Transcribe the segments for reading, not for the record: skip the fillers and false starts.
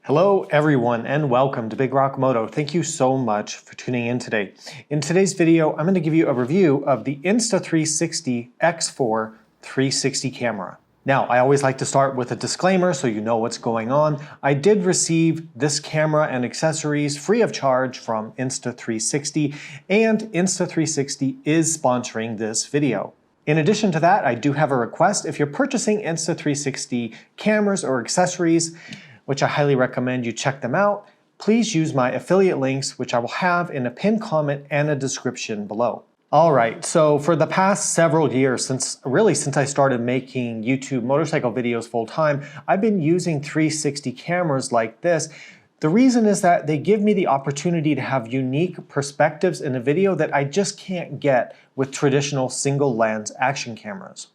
Hello everyone and welcome to Big Rock Moto. Thank you so much for tuning in today. In today's video, I'm going to give you a review of the Insta360 X4 360 camera. Now, I always like to start with a disclaimer so you know what's going on. I did receive this camera and accessories free of charge from Insta360, and Insta360 is sponsoring this video. In addition to that, I do have a request. If you're purchasing Insta360 cameras or accessories, which I highly recommend you check them out, please use my affiliate links, which I will have in a pinned comment and a description below. All right, so for the past several years, since I started making YouTube motorcycle videos full time, I've been using 360 cameras like this. The reason is that they give me the opportunity to have unique perspectives in a video that I just can't get with traditional single lens action cameras.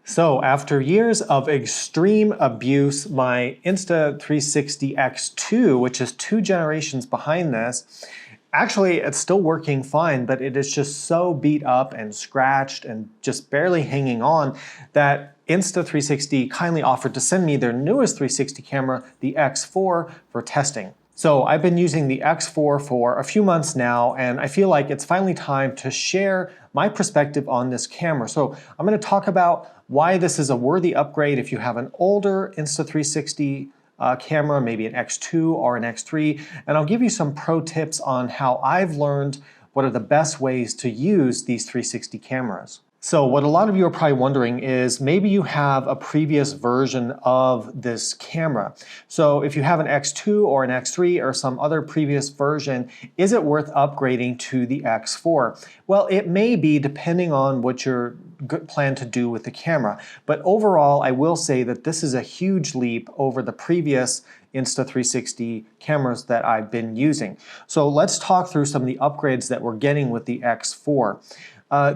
So after years of extreme abuse, my Insta360 X2, which is 2 generations behind this, actually it's still working fine, but it is just so beat up and scratched and just barely hanging on that Insta360 kindly offered to send me their newest 360 camera, the X4, for testing. So I've been using the X4 for a few months now, and I feel like it's finally time to share my perspective on this camera. So I'm going to talk about why this is a worthy upgrade if you have an older Insta360 camera, maybe an X2 or an X3, and I'll give you some pro tips on how I've learned what are the best ways to use these 360 cameras. So what a lot of you are probably wondering is maybe you have a previous version of this camera. So if you have an X2 or an X3 or some other previous version, is it worth upgrading to the X4? Well, it may be depending on what you're plan to do with the camera. But overall, I will say that this is a huge leap over the previous Insta360 cameras that I've been using. So let's talk through some of the upgrades that we're getting with the X4.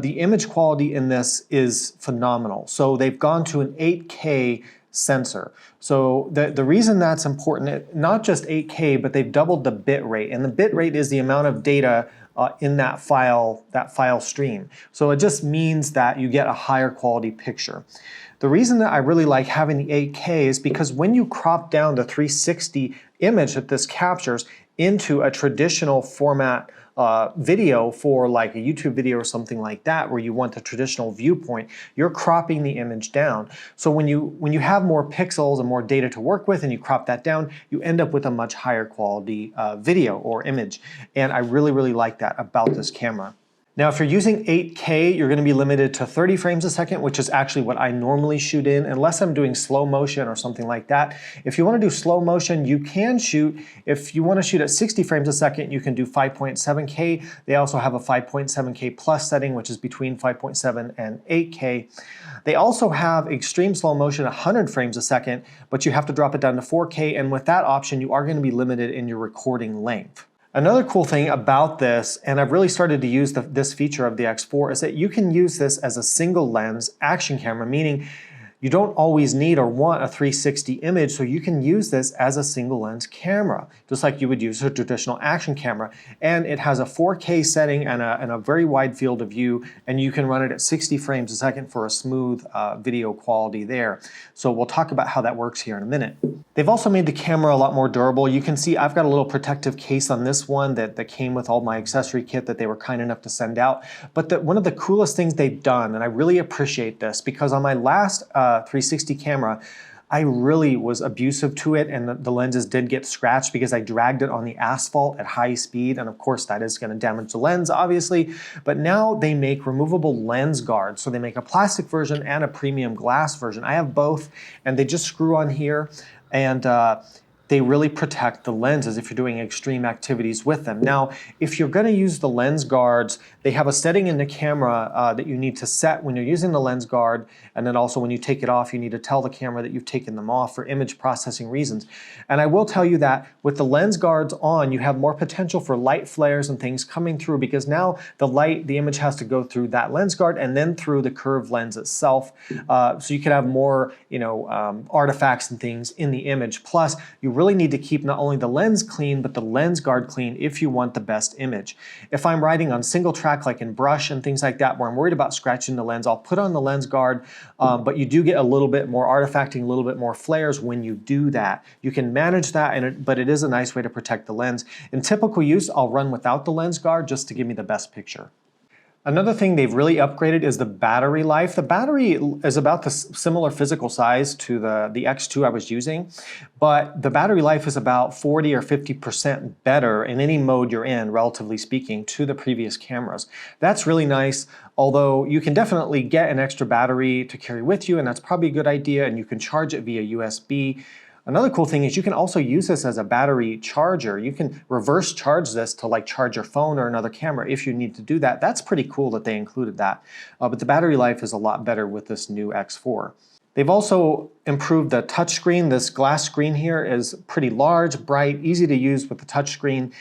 The image quality in this is phenomenal. So they've gone to an 8K sensor. So the reason that's important, not just 8K, but they've doubled the bit rate. And the bit rate is the amount of data in that file stream. So it just means that you get a higher quality picture. The reason that I really like having the 8K is because when you crop down the 360 image that this captures into a traditional format video for like a YouTube video or something like that, where you want the traditional viewpoint, you're cropping the image down. So when you have more pixels and more data to work with and you crop that down, you end up with a much higher quality video or image. And I really, really like that about this camera. Now, if you're using 8K, you're going to be limited to 30 frames a second, which is actually what I normally shoot in, unless I'm doing slow motion or something like that. If you want to do slow motion, you can shoot. If you want to shoot at 60 frames a second, you can do 5.7K. They also have a 5.7K plus setting, which is between 5.7 and 8K. They also have extreme slow motion, 100 frames a second, but you have to drop it down to 4K. And with that option, you are going to be limited in your recording length. Another cool thing about this, and I've really started to use this feature of the X4, is that you can use this as a single lens action camera, meaning you don't always need or want a 360 image, so you can use this as a single lens camera, just like you would use a traditional action camera. And it has a 4K setting and a very wide field of view, and you can run it at 60 frames a second for a smooth video quality there. So we'll talk about how that works here in a minute. They've also made the camera a lot more durable. You can see I've got a little protective case on this one that came with all my accessory kit that they were kind enough to send out. But one of the coolest things they've done, and I really appreciate this, because on my last 360 camera, I really was abusive to it, and the lenses did get scratched because I dragged it on the asphalt at high speed, and of course that is going to damage the lens, obviously. But now they make removable lens guards, so they make a plastic version and a premium glass version. I have both, and they just screw on here, and they really protect the lenses if you're doing extreme activities with them. Now, if you're going to use the lens guards, they have a setting in the camera that you need to set when you're using the lens guard, and then also when you take it off, you need to tell the camera that you've taken them off for image processing reasons. And I will tell you that with the lens guards on, you have more potential for light flares and things coming through, because now the image has to go through that lens guard and then through the curved lens itself. So you could have more, artifacts and things in the image. Plus, you really need to keep not only the lens clean, but the lens guard clean if you want the best image. If I'm riding on single track, like in brush and things like that, where I'm worried about scratching the lens, I'll put on the lens guard, but you do get a little bit more artifacting, a little bit more flares when you do that. You can manage that, but it is a nice way to protect the lens. In typical use, I'll run without the lens guard just to give me the best picture. Another thing they've really upgraded is the battery life. The battery is about the similar physical size to the X2 I was using, but the battery life is about 40 or 50% better in any mode you're in, relatively speaking, to the previous cameras. That's really nice, although you can definitely get an extra battery to carry with you, and that's probably a good idea, and you can charge it via USB. Another cool thing is you can also use this as a battery charger. You can reverse charge this to like charge your phone or another camera if you need to do that. That's pretty cool that they included that. But the battery life is a lot better with this new X4. They've also improved the touchscreen. This glass screen here is pretty large, bright, easy to use with the touchscreen.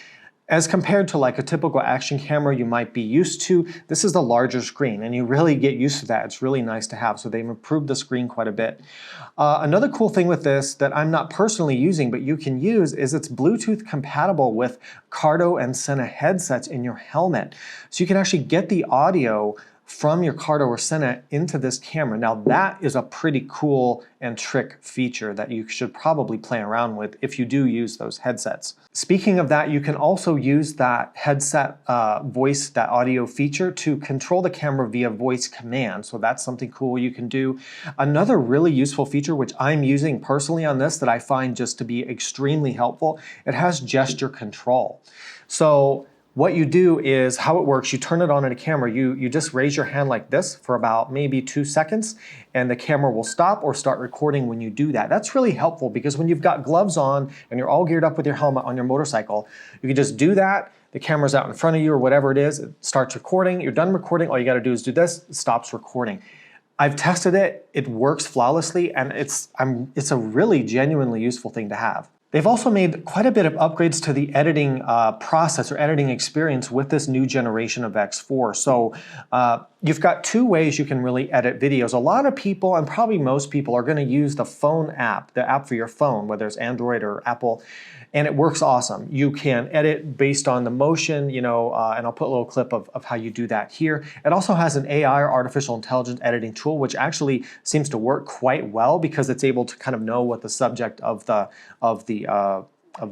As compared to like a typical action camera you might be used to, this is the larger screen, and you really get used to that. It's really nice to have, so they've improved the screen quite a bit. Another cool thing with this that I'm not personally using, but you can use, is it's Bluetooth compatible with Cardo and Sena headsets in your helmet. So you can actually get the audio from your Cardo or Sena into this camera. Now that is a pretty cool and trick feature that you should probably play around with if you do use those headsets. Speaking of that, you can also use that headset voice, that audio feature, to control the camera via voice command. So that's something cool you can do. Another really useful feature, which I'm using personally on this, that I find just to be extremely helpful, it has gesture control. So what you do is, how it works, you turn it on in a camera, you just raise your hand like this for about maybe 2 seconds, and the camera will stop or start recording when you do that. That's really helpful because when you've got gloves on and you're all geared up with your helmet on your motorcycle, you can just do that, the camera's out in front of you or whatever it is, it starts recording, you're done recording, all you gotta do is do this, it stops recording. I've tested it, it works flawlessly, and it's a really genuinely useful thing to have. They've also made quite a bit of upgrades to the editing process or editing experience with this new generation of X4. So you've got 2 ways you can really edit videos. A lot of people, and probably most people, are going to use the phone app, the app for your phone, whether it's Android or Apple, and it works awesome. You can edit based on the motion, and I'll put a little clip of how you do that here. It also has an AI, or artificial intelligence editing tool, which actually seems to work quite well because it's able to kind of know what the subject of the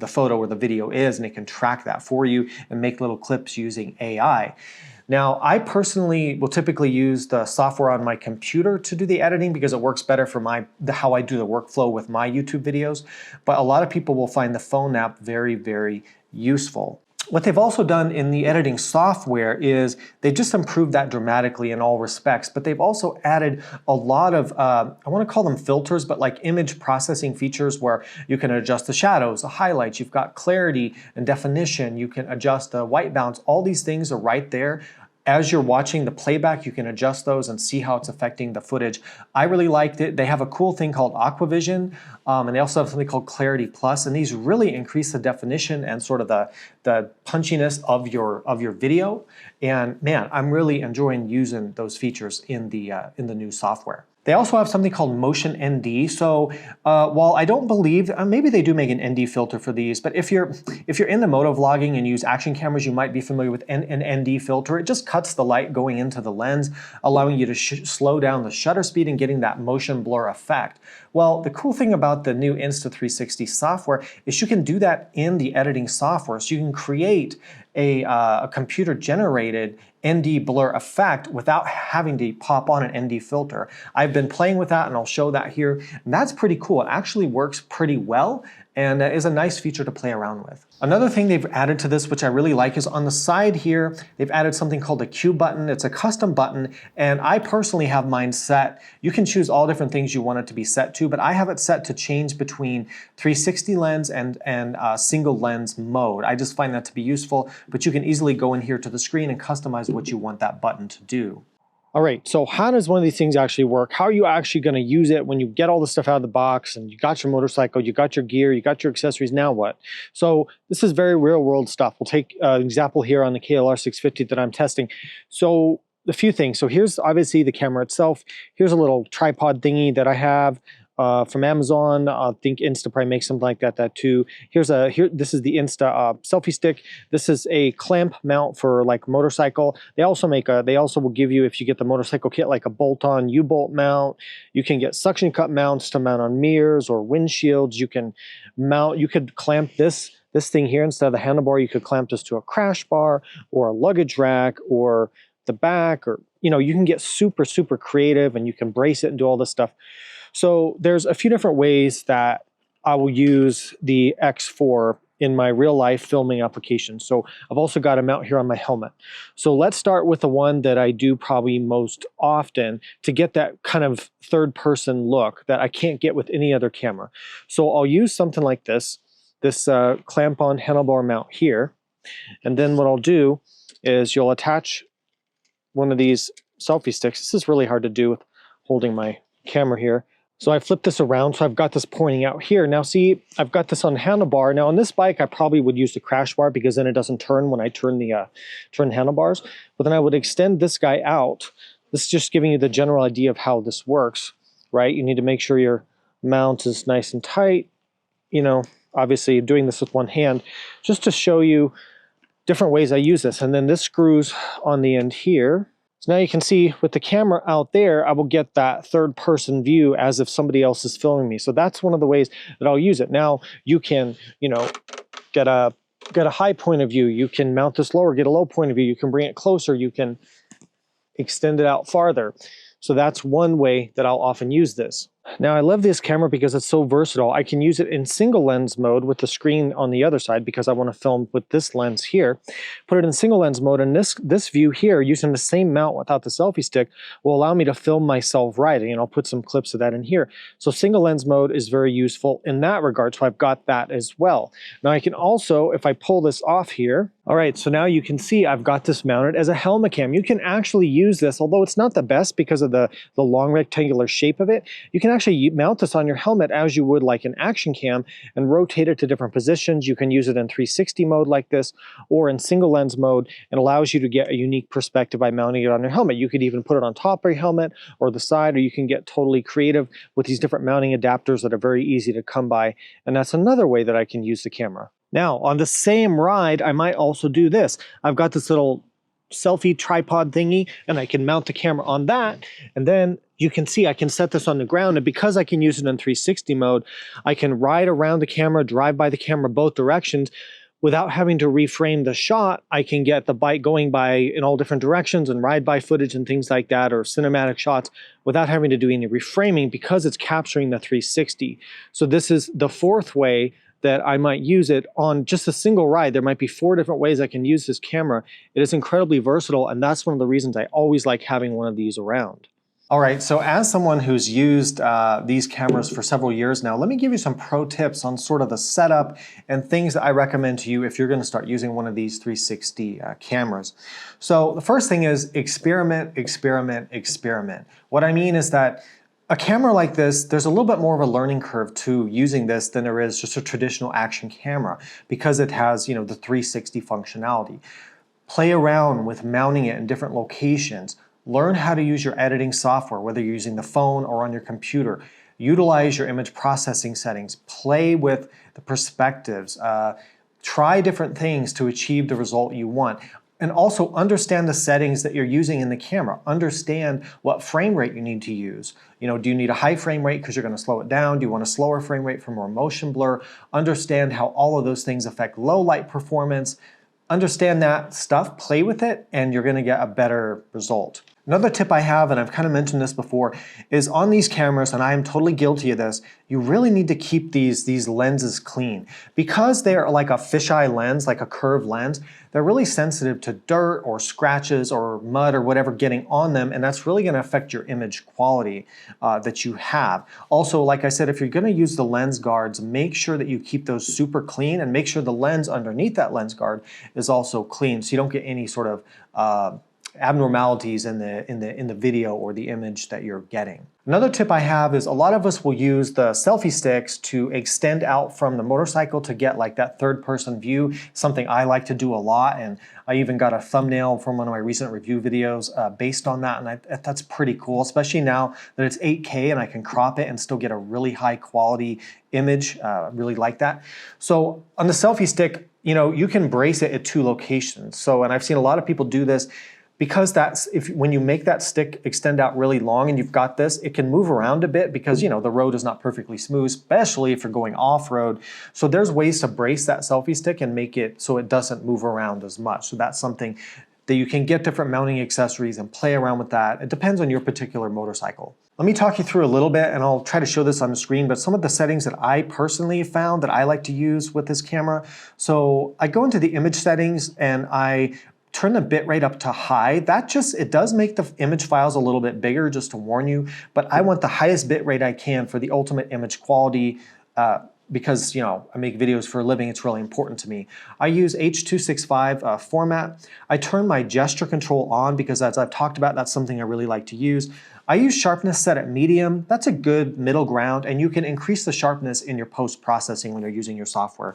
photo or the video is, and it can track that for you and make little clips using AI. Now, I personally will typically use the software on my computer to do the editing because it works better for how I do the workflow with my YouTube videos, but a lot of people will find the phone app very, very useful. What they've also done in the editing software is they've just improved that dramatically in all respects, but they've also added a lot of, I want to call them filters, but like image processing features where you can adjust the shadows, the highlights, you've got clarity and definition, you can adjust the white balance, all these things are right there. As you're watching the playback, you can adjust those and see how it's affecting the footage. I really liked it. They have a cool thing called Aquavision, and they also have something called Clarity Plus, and these really increase the definition and sort of the punchiness of your video. And man, I'm really enjoying using those features in the new software. They also have something called Motion ND. So while I don't believe, maybe they do make an ND filter for these, but if you're in the MotoVlogging and use action cameras, you might be familiar with an ND filter. It just cuts the light going into the lens, allowing you to slow down the shutter speed and getting that motion blur effect. Well, the cool thing about the new Insta360 software is you can do that in the editing software. So you can create a computer-generated ND blur effect without having to pop on an ND filter. I've been playing with that, and I'll show that here. And that's pretty cool. It actually works pretty well and is a nice feature to play around with. Another thing they've added to this, which I really like, is on the side here, they've added something called a Q button. It's a custom button, and I personally have mine set. You can choose all different things you want it to be set to, but I have it set to change between 360 lens and single lens mode. I just find that to be useful, but you can easily go in here to the screen and customize what you want that button to do. All right, so how does one of these things actually work? How are you actually going to use it when you get all the stuff out of the box and you got your motorcycle, you got your gear, you got your accessories, now what? So this is very real world stuff. We'll take an example here on the KLR 650 that I'm testing. So a few things. So here's obviously the camera itself. Here's a little tripod thingy that I have. from Amazon. I think Insta probably makes something like that too. This is the Insta selfie stick. This is a clamp mount for like motorcycle. They also will give you, if you get the motorcycle kit, like a bolt-on U-bolt mount. You can get suction cup mounts to mount on mirrors or windshields. You could clamp this thing here instead of the handlebar. You could clamp this to a crash bar or a luggage rack or the back, or you can get super creative, and you can brace it and do all this stuff. So there's a few different ways that I will use the X4 in my real life filming application. So I've also got a mount here on my helmet. So let's start with the one that I do probably most often to get that kind of third person look that I can't get with any other camera. So I'll use something like this clamp on handlebar mount here. And then what I'll do is you'll attach one of these selfie sticks. This is really hard to do with holding my camera here. So I flip this around, so I've got this pointing out here. Now see, I've got this on the handlebar. Now on this bike, I probably would use the crash bar because then it doesn't turn when I turn the handlebars. But then I would extend this guy out. This is just giving you the general idea of how this works, right? You need to make sure your mount is nice and tight. Obviously doing this with one hand, just to show you different ways I use this. And then this screws on the end here. So now you can see with the camera out there, I will get that third person view as if somebody else is filming me. So that's one of the ways that I'll use it. Now you can, get a high point of view. You can mount this lower, get a low point of view. You can bring it closer. You can extend it out farther. So that's one way that I'll often use this. Now I love this camera because it's so versatile. I can use it in single lens mode with the screen on the other side because I want to film with this lens here. Put it in single lens mode, and this view here, using the same mount without the selfie stick, will allow me to film myself riding, and I'll put some clips of that in here. So single lens mode is very useful in that regard, so I've got that as well. Now I can also, if I pull this off here, all right, so now you can see I've got this mounted as a helmet cam. You can actually use this, although it's not the best because of the long rectangular shape of it. You can actually mount this on your helmet as you would like an action cam and rotate it to different positions. You can use it in 360 mode like this, or in single lens mode. It allows you to get a unique perspective by mounting it on your helmet. You could even put it on top of your helmet or the side, or you can get totally creative with these different mounting adapters that are very easy to come by. And that's another way that I can use the camera. Now, on the same ride, I might also do this. I've got this little selfie tripod thingy, and I can mount the camera on that, and then you can see I can set this on the ground, and because I can use it in 360 mode, I can ride around the camera, drive by the camera both directions without having to reframe the shot. I can get the bike going by in all different directions and ride by footage and things like that, or cinematic shots, without having to do any reframing because it's capturing the 360. So this is the fourth way that I might use it on just a single ride. There might be 4 different ways I can use this camera. It is incredibly versatile, and that's one of the reasons I always like having one of these around. All right, so as someone who's used these cameras for several years now, let me give you some pro tips on sort of the setup and things that I recommend to you if you're going to start using one of these 360 cameras. So the first thing is experiment, experiment, experiment. What I mean is that a camera like this, there's a little bit more of a learning curve to using this than there is just a traditional action camera because it has, the 360 functionality. Play around with mounting it in different locations. Learn how to use your editing software, whether you're using the phone or on your computer. Utilize your image processing settings. Play with the perspectives. Try different things to achieve the result you want. And also understand the settings that you're using in the camera. Understand what frame rate you need to use. Do you need a high frame rate because you're going to slow it down? Do you want a slower frame rate for more motion blur? Understand how all of those things affect low light performance. Understand that stuff, play with it, and you're going to get a better result. Another tip I have, and I've kind of mentioned this before, is on these cameras, and I am totally guilty of this, you really need to keep these lenses clean. Because they're like a fisheye lens, like a curved lens, they're really sensitive to dirt or scratches or mud or whatever getting on them, and that's really going to affect your image quality that you have. Also, like I said, if you're going to use the lens guards, make sure that you keep those super clean, and make sure the lens underneath that lens guard is also clean so you don't get any sort of abnormalities in the video or the image that you're getting. Another tip I have is a lot of us will use the selfie sticks to extend out from the motorcycle to get like that third person view, something I like to do a lot, and I even got a thumbnail from one of my recent review videos based on that, and that's pretty cool, especially now that it's 8K and I can crop it and still get a really high quality image. Really like that. So on the selfie stick, you can brace it at 2 locations. So, and I've seen a lot of people do this, because when you make that stick extend out really long and you've got this, it can move around a bit because the road is not perfectly smooth, especially if you're going off-road. So there's ways to brace that selfie stick and make it so it doesn't move around as much. So that's something that you can get different mounting accessories and play around with that. It depends on your particular motorcycle. Let me talk you through a little bit, and I'll try to show this on the screen, but some of the settings that I personally found that I like to use with this camera. So I go into the image settings and I turn the bitrate up to high. It does make the image files a little bit bigger, just to warn you, but I want the highest bitrate I can for the ultimate image quality because I make videos for a living, it's really important to me. I use H.265 format. I turn my gesture control on because, as I've talked about, that's something I really like to use. I use sharpness set at medium. That's a good middle ground, and you can increase the sharpness in your post-processing when you're using your software.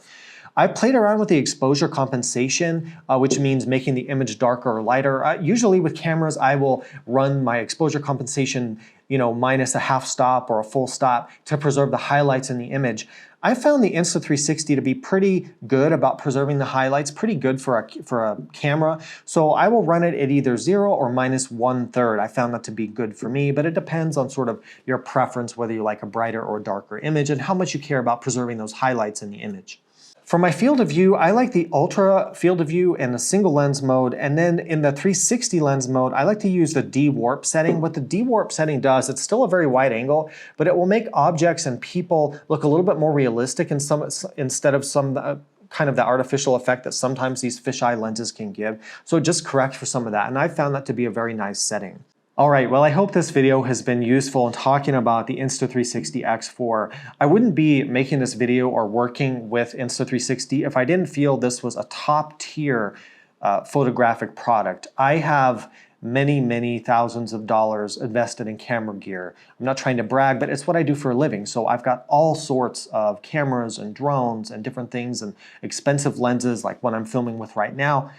I played around with the exposure compensation, which means making the image darker or lighter. Usually with cameras, I will run my exposure compensation, minus a half stop or a full stop to preserve the highlights in the image. I found the Insta360 to be pretty good about preserving the highlights, pretty good for a camera. So I will run it at either 0 or minus 1/3. I found that to be good for me, but it depends on sort of your preference, whether you like a brighter or darker image and how much you care about preserving those highlights in the image. For my field of view, I like the ultra field of view in the single lens mode, and then in the 360 lens mode, I like to use the de-warp setting. What the de-warp setting does, it's still a very wide angle, but it will make objects and people look a little bit more realistic instead of some kind of the artificial effect that sometimes these fisheye lenses can give. So it just corrects for some of that, and I found that to be a very nice setting. All right, well, I hope this video has been useful in talking about the Insta360 X4. I wouldn't be making this video or working with Insta360 if I didn't feel this was a top tier photographic product. I have many thousands of dollars invested in camera gear. I'm not trying to brag, but it's what I do for a living. So I've got all sorts of cameras and drones and different things and expensive lenses like what I'm filming with right now.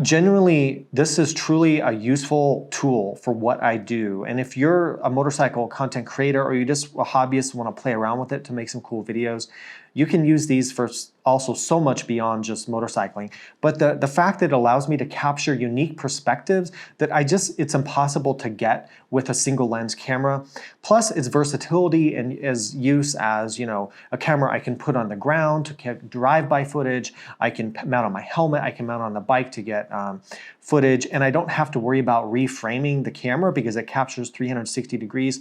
Genuinely, this is truly a useful tool for what I do. And if you're a motorcycle content creator or you're just a hobbyist and want to play around with it to make some cool videos, you can use these for also so much beyond just motorcycling. But the fact that it allows me to capture unique perspectives that it's impossible to get with a single lens camera. Plus its versatility and its use as, a camera I can put on the ground to get drive-by footage. I can mount on my helmet. I can mount on the bike to get footage. And I don't have to worry about reframing the camera because it captures 360 degrees.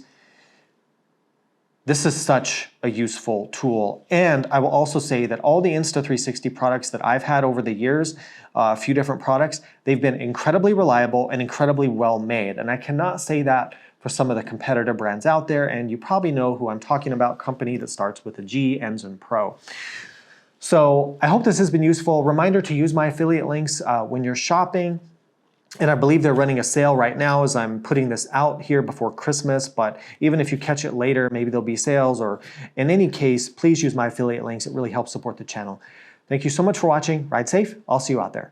This is such a useful tool. And I will also say that all the Insta360 products that I've had over the years, a few different products, they've been incredibly reliable and incredibly well made. And I cannot say that for some of the competitor brands out there. And you probably know who I'm talking about, company that starts with a G, ends in Pro. So I hope this has been useful. Reminder to use my affiliate links when you're shopping. And I believe they're running a sale right now as I'm putting this out here before Christmas, but even if you catch it later, maybe there'll be sales, or in any case, please use my affiliate links. It really helps support the channel. Thank you so much for watching. Ride safe. I'll see you out there.